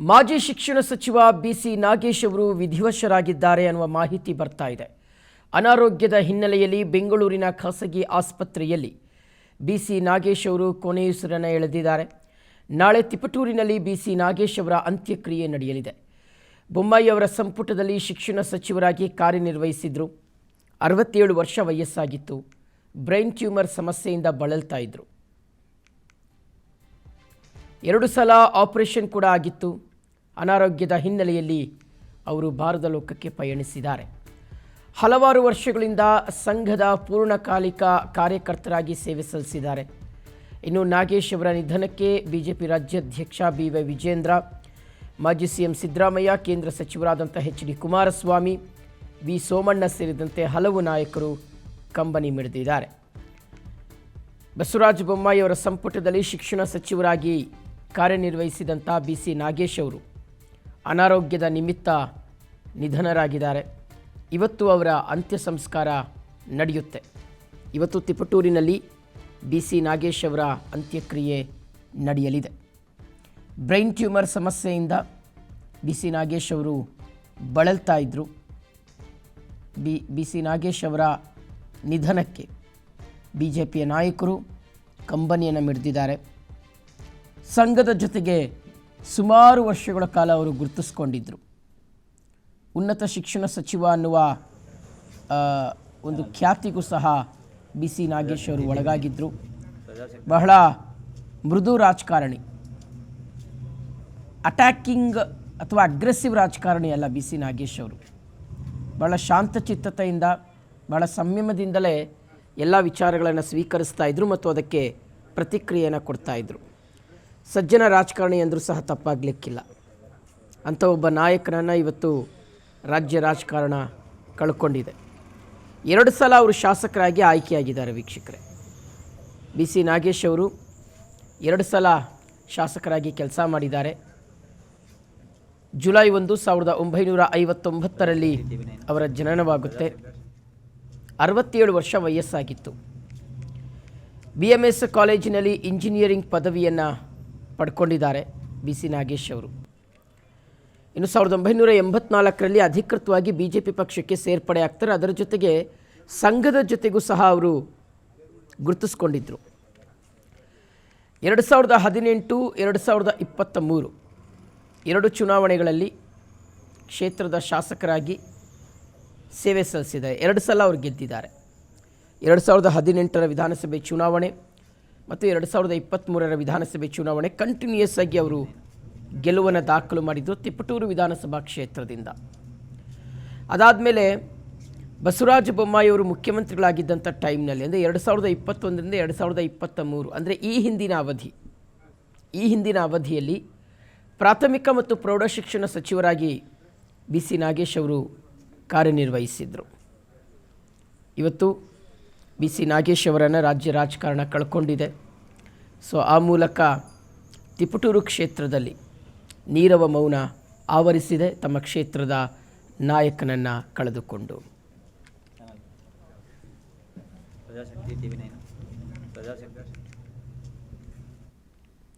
ಮಾಜಿ ಶಿಕ್ಷಣ ಸಚಿವ ಬಿಸಿ ನಾಗೇಶ್ ಅವರು ವಿಧಿವಶರಾಗಿದ್ದಾರೆ ಅನ್ನುವ ಮಾಹಿತಿ ಬರ್ತಾ ಇದೆ. ಅನಾರೋಗ್ಯದ ಹಿನ್ನೆಲೆಯಲ್ಲಿ ಬೆಂಗಳೂರಿನ ಖಾಸಗಿ ಆಸ್ಪತ್ರೆಯಲ್ಲಿ ಬಿಸಿ ನಾಗೇಶ್ ಅವರು ಕೊನೆಯುಸಿರನ್ನು ಎಳೆದಿದ್ದಾರೆ. ನಾಳೆ ತಿಪಟೂರಿನಲ್ಲಿ ಬಿಸಿ ನಾಗೇಶ್ ಅವರ ಅಂತ್ಯಕ್ರಿಯೆ ನಡೆಯಲಿದೆ. ಬೊಮ್ಮಾಯಿ ಅವರ ಸಂಪುಟದಲ್ಲಿ ಶಿಕ್ಷಣ ಸಚಿವರಾಗಿ ಕಾರ್ಯನಿರ್ವಹಿಸಿದ್ರು. 67 ವರ್ಷ ವಯಸ್ಸಾಗಿತ್ತು. ಬ್ರೈನ್ ಟ್ಯೂಮರ್ ಸಮಸ್ಯೆಯಿಂದ ಬಳಲ್ತಾ ಇದ್ರು. 2 ಸಲ ಆಪರೇಷನ್ ಕೂಡ ಆಗಿತ್ತು. ಅನಾರೋಗ್ಯದ ಹಿನ್ನೆಲೆಯಲ್ಲಿ ಅವರು ಭಾರತ ಲೋಕಕ್ಕೆ ಪಯಣಿಸಿದ್ದಾರೆ. ಹಲವಾರು ವರ್ಷಗಳಿಂದ ಸಂಘದ ಪೂರ್ಣಕಾಲಿಕ ಕಾರ್ಯಕರ್ತರಾಗಿ ಸೇವೆ ಸಲ್ಲಿಸಿದ್ದಾರೆ. ಇನ್ನು ನಾಗೇಶ್ ಅವರ ನಿಧನಕ್ಕೆ ಬಿಜೆಪಿ ರಾಜ್ಯಾಧ್ಯಕ್ಷ ಬಿ.ವೈ. ವಿಜೇಂದ್ರ, ಮಾಜಿ ಸಿಎಂ ಸಿದ್ದರಾಮಯ್ಯ, ಕೇಂದ್ರ ಸಚಿವರಾದಂಥ ಎಚ್.ಡಿ. ಕುಮಾರಸ್ವಾಮಿ, ವಿ. ಸೋಮಣ್ಣ ಸೇರಿದಂತೆ ಹಲವು ನಾಯಕರು ಕಂಬನಿ ಮಿಡಿದಿದ್ದಾರೆ. ಬಸವರಾಜ ಬೊಮ್ಮಾಯಿ ಅವರ ಸಂಪುಟದಲ್ಲಿ ಶಿಕ್ಷಣ ಸಚಿವರಾಗಿ ಕಾರ್ಯನಿರ್ವಹಿಸಿದಂಥ ಬಿಸಿ ನಾಗೇಶ್ ಅವರು ಅನಾರೋಗ್ಯದ ನಿಮಿತ್ತ ನಿಧನರಾಗಿದ್ದಾರೆ. ಇವತ್ತು ಅವರ ಅಂತ್ಯ ಸಂಸ್ಕಾರ ನಡೆಯುತ್ತೆ. ಇವತ್ತು ತಿಪಟೂರಿನಲ್ಲಿ ಬಿಸಿ ನಾಗೇಶ್ ಅವರ ಅಂತ್ಯಕ್ರಿಯೆ ನಡೆಯಲಿದೆ. ಬ್ರೈನ್ ಟ್ಯೂಮರ್ ಸಮಸ್ಯೆಯಿಂದ ಬಿಸಿ ನಾಗೇಶ್ ಅವರು ಬಳಲ್ತಾ ಇದ್ದರು. ಬಿಸಿ ನಾಗೇಶ್ ಅವರ ನಿಧನಕ್ಕೆ ಬಿಜೆಪಿಯ ನಾಯಕರು ಕಂಬನಿಯನ್ನು ಮಿಡಿದಿದ್ದಾರೆ. ಸಂಘದ ಜೊತೆಗೆ ಸುಮಾರು ವರ್ಷಗಳ ಕಾಲ ಅವರು ಗುರುತಿಸ್ಕೊಂಡಿದ್ದರು. ಉನ್ನತ ಶಿಕ್ಷಣ ಸಚಿವ ಅನ್ನುವ ಒಂದು ಖ್ಯಾತಿಗೂ ಸಹ ಬಿಸಿ ನಾಗೇಶ್ ಅವರು ಒಳಗಾಗಿದ್ದರು. ಬಹಳ ಮೃದು ರಾಜಕಾರಣಿ, ಅಟ್ಯಾಕಿಂಗ್ ಅಥವಾ ಅಗ್ರೆಸಿವ್ ರಾಜಕಾರಣಿ ಅಲ್ಲ ಬಿಸಿ ನಾಗೇಶ್ ಅವರು. ಬಹಳ ಶಾಂತಚಿತ್ತತೆಯಿಂದ, ಬಹಳ ಸಂಯಮದಿಂದಲೇ ಎಲ್ಲ ವಿಚಾರಗಳನ್ನು ಸ್ವೀಕರಿಸ್ತಾ ಇದ್ದರು ಮತ್ತು ಅದಕ್ಕೆ ಪ್ರತಿಕ್ರಿಯೆಯನ್ನು ಕೊಡ್ತಾಯಿದ್ರು. ಸಜ್ಜನ ರಾಜಕಾರಣಿ ಅಂದರೂ ಸಹ ತಪ್ಪಾಗಲಿಕ್ಕಿಲ್ಲ. ಅಂಥ ಒಬ್ಬ ನಾಯಕನನ್ನು ಇವತ್ತು ರಾಜ್ಯ ರಾಜಕಾರಣ ಕಳ್ಕೊಂಡಿದೆ. 2 ಸಲ ಅವರು ಶಾಸಕರಾಗಿ ಆಯ್ಕೆಯಾಗಿದ್ದಾರೆ. ವೀಕ್ಷಕರೇ, ಬಿಸಿ ನಾಗೇಶ್ ಅವರು 2 ಸಲ ಶಾಸಕರಾಗಿ ಕೆಲಸ ಮಾಡಿದ್ದಾರೆ. ಜುಲೈ 1, 1959ರಲ್ಲಿ ಅವರ ಜನನವಾಗುತ್ತೆ. 67 ವರ್ಷ ವಯಸ್ಸಾಗಿತ್ತು. BMS ಕಾಲೇಜಿನಲ್ಲಿ ಇಂಜಿನಿಯರಿಂಗ್ ಪದವಿಯನ್ನು ಪಡ್ಕೊಂಡಿದ್ದಾರೆ ಬಿಸಿ ನಾಗೇಶ್ ಅವರು. ಇನ್ನು 1984ರಲ್ಲಿ ಅಧಿಕೃತವಾಗಿ ಬಿಜೆಪಿ ಪಕ್ಷಕ್ಕೆ ಸೇರ್ಪಡೆ ಆಗ್ತಾರೆ. ಅದರ ಜೊತೆಗೆ ಸಂಘದ ಜೊತೆಗೂ ಸಹ ಅವರು ಗುರುತಿಸ್ಕೊಂಡಿದ್ದರು. 2018, 2023 2 ಚುನಾವಣೆಗಳಲ್ಲಿ ಕ್ಷೇತ್ರದ ಶಾಸಕರಾಗಿ ಸೇವೆ ಸಲ್ಲಿಸಿದ್ದಾರೆ. 2 ಸಲ ಅವರು ಗೆದ್ದಿದ್ದಾರೆ. 2018ರ ವಿಧಾನಸಭೆ ಚುನಾವಣೆ ಮತ್ತು 2023ರ ವಿಧಾನಸಭೆ ಚುನಾವಣೆ ಕಂಟಿನ್ಯೂಯಸ್ ಆಗಿ ಅವರು ಗೆಲುವನ್ನು ದಾಖಲು ಮಾಡಿದ್ದು ತಿಪಟೂರು ವಿಧಾನಸಭಾ ಕ್ಷೇತ್ರದಿಂದ. ಅದಾದಮೇಲೆ ಬಸವರಾಜ ಬೊಮ್ಮಾಯಿ ಅವರು ಮುಖ್ಯಮಂತ್ರಿಗಳಾಗಿದ್ದಂಥ ಟೈಮ್ನಲ್ಲಿ, ಅಂದರೆ 2021ರಿಂದ 2023, ಅಂದರೆ ಈ ಹಿಂದಿನ ಅವಧಿಯಲ್ಲಿ ಪ್ರಾಥಮಿಕ ಮತ್ತು ಪ್ರೌಢಶಿಕ್ಷಣ ಸಚಿವರಾಗಿ ಬಿಸಿ ನಾಗೇಶ್ ಅವರು ಕಾರ್ಯನಿರ್ವಹಿಸಿದರು. ಇವತ್ತು ಬಿಸಿ ನಾಗೇಶ್ ಅವರನ್ನು ರಾಜ್ಯ ರಾಜಕಾರಣ ಕಳ್ಕೊಂಡಿದೆ. ಸೊ ಆ ಮೂಲಕ ತಿಪಟೂರು ಕ್ಷೇತ್ರದಲ್ಲಿ ನೀರವ ಮೌನ ಆವರಿಸಿದೆ ತಮ್ಮ ಕ್ಷೇತ್ರದ ನಾಯಕನನ್ನು ಕಳೆದುಕೊಂಡು. ಪ್ರಜಾಶಕ್ತಿ TV9 ಪ್ರಜಾಶಕ್ತಿ